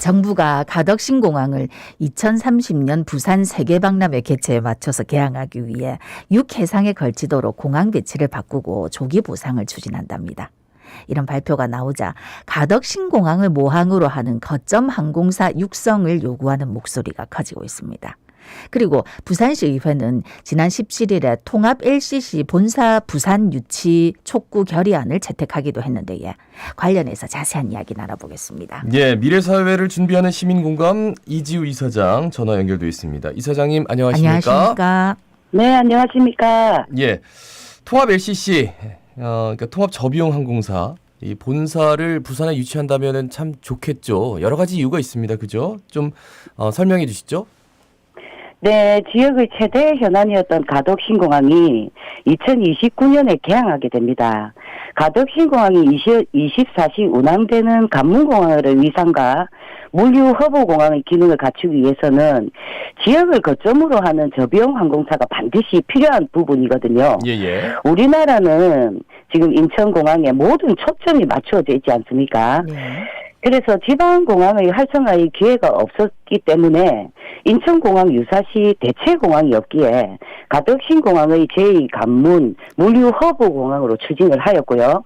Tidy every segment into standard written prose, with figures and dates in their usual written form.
정부가 가덕신공항을 2030년 부산 세계박람회 개최에 맞춰서 개항하기 위해 6해상에 걸치도록 공항 배치를 바꾸고 조기 보상을 추진한답니다. 이런 발표가 나오자 가덕신공항을 모항으로 하는 거점 항공사 육성을 요구하는 목소리가 커지고 있습니다. 그리고 부산시 의회는 지난 17일에 통합 LCC 본사 부산 유치 촉구 결의안을 채택하기도 했는데 관련해서 자세한 이야기 나눠보겠습니다. 예, 미래사회를 준비하는 시민공감 이지우 이사장 전화 연결돼 있습니다. 이사장님 안녕하십니까? 안녕하십니까? 네, 안녕하십니까? 예, 통합 LCC 그러니까 통합 저비용 항공사 이 본사를 부산에 유치한다면은 참 좋겠죠. 여러 가지 이유가 있습니다. 그죠? 좀 설명해 주시죠. 네, 지역의 최대 현안이었던 가덕신공항이 2029년에 개항하게 됩니다. 가덕신공항이 24시 운항되는 관문공항의 위상과 물류 허브 공항의 기능을 갖추기 위해서는 지역을 거점으로 하는 저비용 항공사가 반드시 필요한 부분이거든요. 예. 우리나라는 지금 인천공항에 모든 초점이 맞추어져 있지 않습니까? 네. 그래서 지방공항의 활성화의 기회가 없었기 때문에 인천공항 유사시 대체공항이 없기에 가덕신공항의 제2관문 물류 허브 공항으로 추진을 하였고요.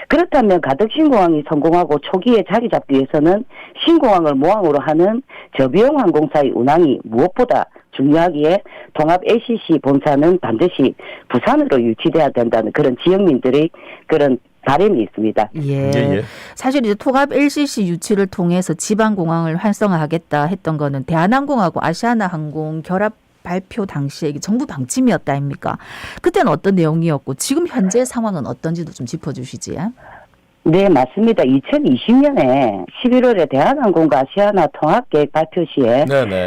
그렇다면 가덕신공항이 성공하고 초기에 자리 잡기 위해서는 신공항을 모항으로 하는 저비용 항공사의 운항이 무엇보다 중요하기에 통합 LCC 본사는 반드시 부산으로 유치돼야 된다는 그런 지역민들의 그런 바람이 있습니다. 예. 사실 이제 통합 LCC 유치를 통해서 지방공항을 활성화하겠다 했던 거는 대한항공하고 아시아나항공 결합 발표 당시에 이게 정부 방침이었다 아닙니까? 그때는 어떤 내용이었고 지금 현재 상황은 어떤지도 좀 짚어주시지. 네, 맞습니다. 2020년에 11월에 대한항공과 아시아나 통합계획 발표 시에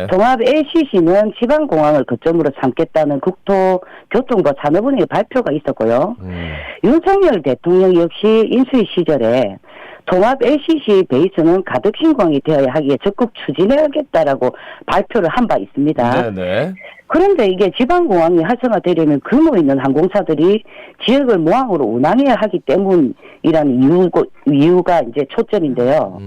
통합 LCC는 지방공항을 거점으로 삼겠다는 국토교통부 산업은행의 발표가 있었고요. 윤석열 대통령 역시 인수위 시절에 통합 LCC 베이스는 가덕신공항이 되어야 하기에 적극 추진해야겠다라고 발표를 한 바 있습니다. 그런데 이게 지방공항이 활성화되려면 규모 있는 항공사들이 지역을 모항으로 운항해야 하기 때문이라는 이유가 이제 초점인데요.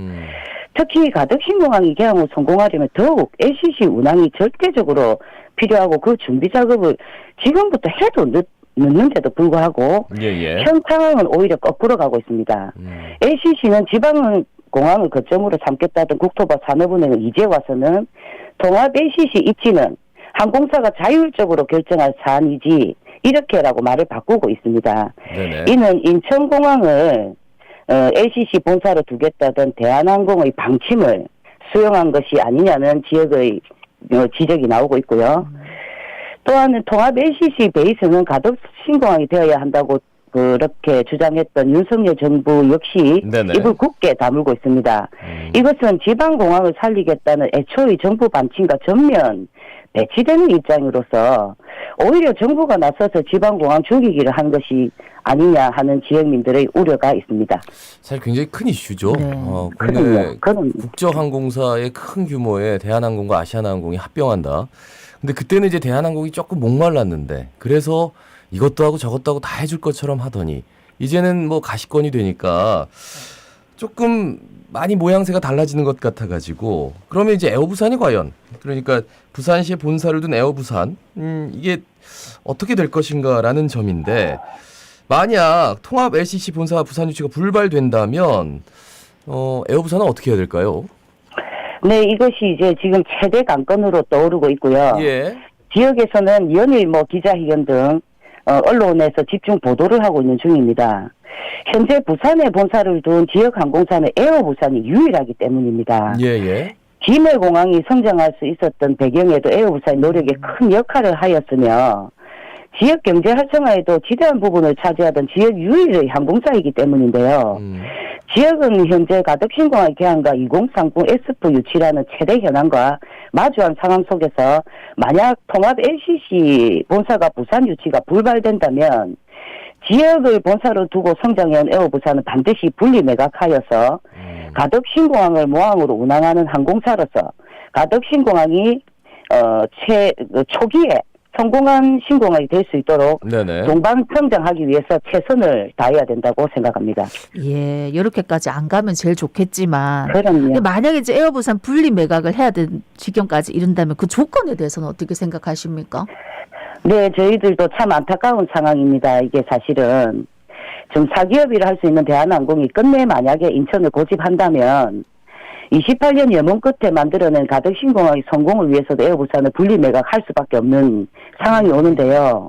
특히 가덕신공항이 개항 후 성공하려면 더욱 LCC 운항이 절대적으로 필요하고 그 준비 작업을 지금부터 해도 늦는데도 불구하고 현 상황은 오히려 거꾸로 가고 있습니다. LCC는 지방공항을 거점으로 삼겠다던 국토부 산업은행은 이제 와서는 통합 LCC 입지는 항공사가 자율적으로 결정할 사안이지 이렇게라고 말을 바꾸고 있습니다. 이는 인천공항을 LCC 본사로 두겠다던 대한항공의 방침을 수용한 것이 아니냐는 지역의 지적이 나오고 있고요. 또한 통합 LCC 베이스는 가덕신공항이 되어야 한다고 그렇게 주장했던 윤석열 정부 역시 입을 굳게 다물고 있습니다. 이것은 지방공항을 살리겠다는 애초의 정부 방침과 전면 배치되는 입장으로서 오히려 정부가 나서서 지방공항 죽이기를 한 것이 아니냐 하는 지역민들의 우려가 있습니다. 사실 굉장히 큰 이슈죠. 국내 국제항공사의 큰 규모의 대한항공과 아시아나항공이 합병한다. 근데 그때는 이제 대한항공이 조금 목말랐는데 그래서 이것도 하고 저것도 하고 다 해줄 것처럼 하더니 이제는 뭐 가시권이 되니까 조금 많이 모양새가 달라지는 것 같아가지고 그러면 이제 에어부산이 과연 그러니까 부산시에 본사를 둔 에어부산 이게 어떻게 될 것인가라는 점인데 만약 통합 LCC 본사 부산 유치가 불발된다면 에어부산은 어떻게 해야 될까요? 네, 이것이 이제 지금 최대 관건으로 떠오르고 있고요. 지역에서는 연일 기자회견 등 언론에서 집중 보도를 하고 있는 중입니다. 현재 부산에 본사를 둔 지역 항공사는 에어부산이 유일하기 때문입니다. 김해공항이 성장할 수 있었던 배경에도 에어부산의 노력에 큰 역할을 하였으며 지역 경제 활성화에도 지대한 부분을 차지하던 지역 유일의 항공사이기 때문인데요. 지역은 현재 가덕신공항 개항과 2030 SF 유치라는 최대 현안과 마주한 상황 속에서 만약 통합 LCC 본사가 부산 유치가 불발된다면 지역을 본사로 두고 성장해온 에어부산은 반드시 분리 매각하여서 가덕신공항을 모항으로 운항하는 항공사로서 가덕신공항이 초기에 성공한 신공항이 될 수 있도록 네네. 동반 성장하기 위해서 최선을 다해야 된다고 생각합니다. 예, 이렇게까지 안 가면 제일 좋겠지만 그럼요. 만약에 이제 에어부산 분리 매각을 해야 되는 지경까지 이른다면 그 조건에 대해서는 어떻게 생각하십니까? 네, 저희들도 참 안타까운 상황입니다. 이게 사실은 좀 사기업이라 할 수 있는 대한항공이 끝내 만약에 인천을 고집한다면 28년 여문 끝에 만들어낸 가덕신공항의 성공을 위해서도 에어부산을 분리 매각할 수밖에 없는 상황이 오는데요.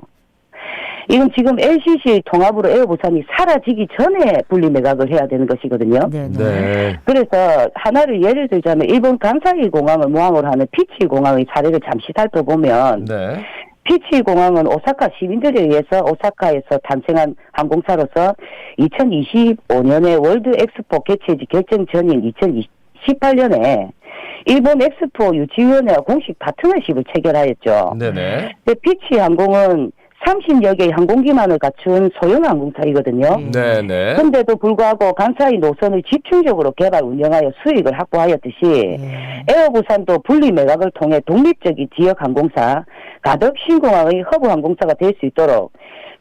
이건 지금 LCC 통합으로 에어부산이 사라지기 전에 분리 매각을 해야 되는 것이거든요. 네. 그래서 하나를 예를 들자면 일본 간사이 공항을 모항으로 하는 피치 공항의 사례를 잠시 살펴보면 네. 피치 공항은 오사카 시민들에 의해서 오사카에서 탄생한 항공사로서 2025년에 월드 엑스포 개최지 결정 전인 2018년에 일본 엑스포 유치위원회와 공식 파트너십을 체결하였죠. 네네. 피치 항공은 30여 개의 항공기만을 갖춘 소형 항공사이거든요. 네네. 그런데도 불구하고 간사이 노선을 집중적으로 개발 운영하여 수익을 확보하였듯이 에어부산도 분리 매각을 통해 독립적인 지역 항공사 가덕신공항의 허브 항공사가 될 수 있도록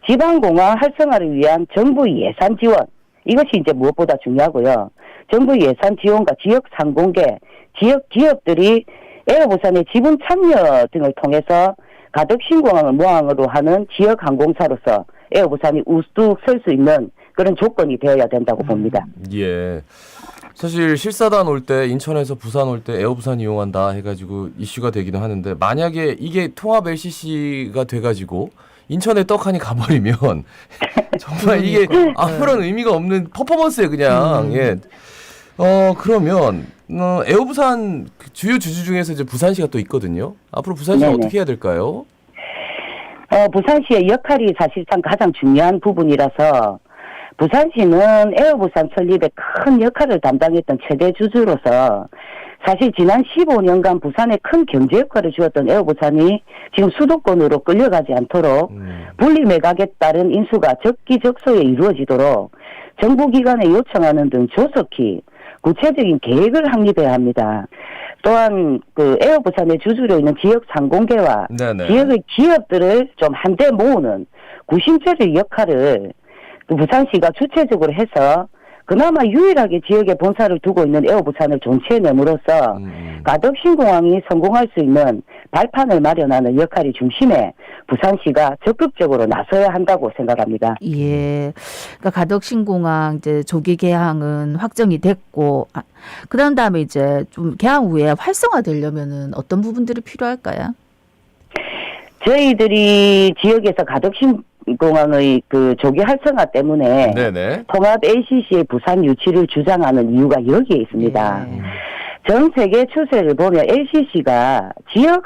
지방공항 활성화를 위한 정부 예산 지원, 이것이 이제 무엇보다 중요하고요. 정부 예산 지원과 지역 상공계, 지역 기업들이 에어부산의 지분 참여 등을 통해서 가덕신공항을 모항으로 하는 지역 항공사로서 에어부산이 우뚝 설 수 있는 그런 조건이 되어야 된다고 봅니다. 예. 사실 실사단 올 때 인천에서 부산 올 때 에어부산 이용한다 해가지고 이슈가 되기도 하는데 만약에 이게 통합 LCC가 돼가지고 인천에 떡하니 가버리면 정말 이게 아무런 의미가 없는 퍼포먼스에 그냥 예. 그러면 에어부산 주요 주주 중에서 이제 부산시가 또 있거든요. 앞으로 부산시는 네네. 어떻게 해야 될까요? 부산시의 역할이 사실상 가장 중요한 부분이라서 부산시는 에어부산 설립에 큰 역할을 담당했던 최대 주주로서 사실 지난 15년간 부산에 큰 경제 역할을 주었던 에어부산이 지금 수도권으로 끌려가지 않도록 분리 매각에 따른 인수가 적기적소에 이루어지도록 정부기관에 요청하는 등 조속히 구체적인 계획을 확립해야 합니다. 또한 그 에어부산의 주주로 있는 지역 상공계와 네네. 지역의 기업들을 좀 한데 모으는 구심체적 역할을 그 부산시가 주체적으로 해서 그나마 유일하게 지역에 본사를 두고 있는 에어부산을 존치해냄으로써 가덕신공항이 성공할 수 있는 발판을 마련하는 역할이 중심에 부산시가 적극적으로 나서야 한다고 생각합니다. 예. 그러니까 가덕신공항 이제 조기 개항은 확정이 됐고, 그런 다음에 이제 좀 개항 후에 활성화되려면은 어떤 부분들이 필요할까요? 저희들이 지역에서 가덕신공항의 그 조기 활성화 때문에 네네. 통합 LCC의 부산 유치를 주장하는 이유가 여기에 있습니다. 전 세계 추세를 보면 LCC가 지역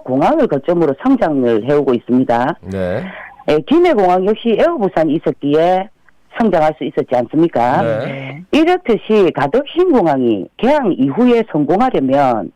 공항을 거점으로 성장을 해오고 있습니다. 네. 김해공항 역시 에어부산이 있었기에 성장할 수 있었지 않습니까? 네. 이렇듯이 가덕신공항이 개항 이후에 성공하려면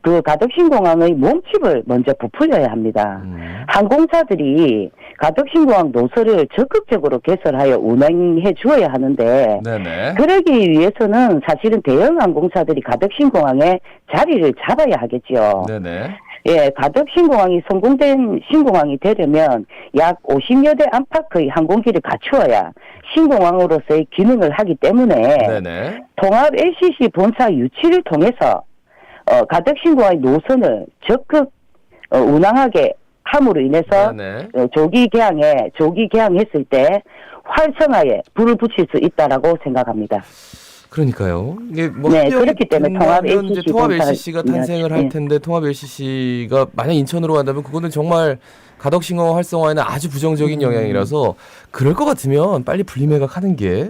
그 가덕신공항의 몸집을 먼저 부풀려야 합니다. 항공사들이 가덕신공항 노선을 적극적으로 개설하여 운행해 주어야 하는데 네네. 그러기 위해서는 사실은 대형 항공사들이 가덕신공항에 자리를 잡아야 하겠죠. 네네. 예, 가덕신공항이 성공된 신공항이 되려면 약 50여 대 안팎의 항공기를 갖추어야 신공항으로서의 기능을 하기 때문에 네네. 통합 LCC 본사 유치를 통해서 가덕신공항의 노선을 적극 운항하게 함으로 인해서 조기 개항했을 때 활성화에 불을 붙일 수 있다라고 생각합니다. 그러니까요. 이게 뭐 네, 그렇기 때문에 통합 LCC가 탄생을 할 텐데 통합 LCC가 만약 인천으로 간다면 그거는 정말 가덕신공항 활성화에는 아주 부정적인 영향이라서 그럴 것 같으면 빨리 분리매각하는 게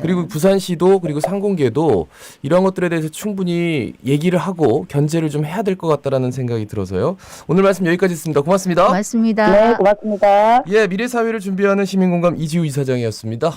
그리고 부산시도 그리고 상공계도 이러한 것들에 대해서 충분히 얘기를 하고 견제를 좀 해야 될 것 같다라는 생각이 들어서요. 오늘 말씀 여기까지 했습니다. 고맙습니다. 고맙습니다. 네, 고맙습니다. 예, 미래사회를 준비하는 시민공감 이지우 이사장이었습니다.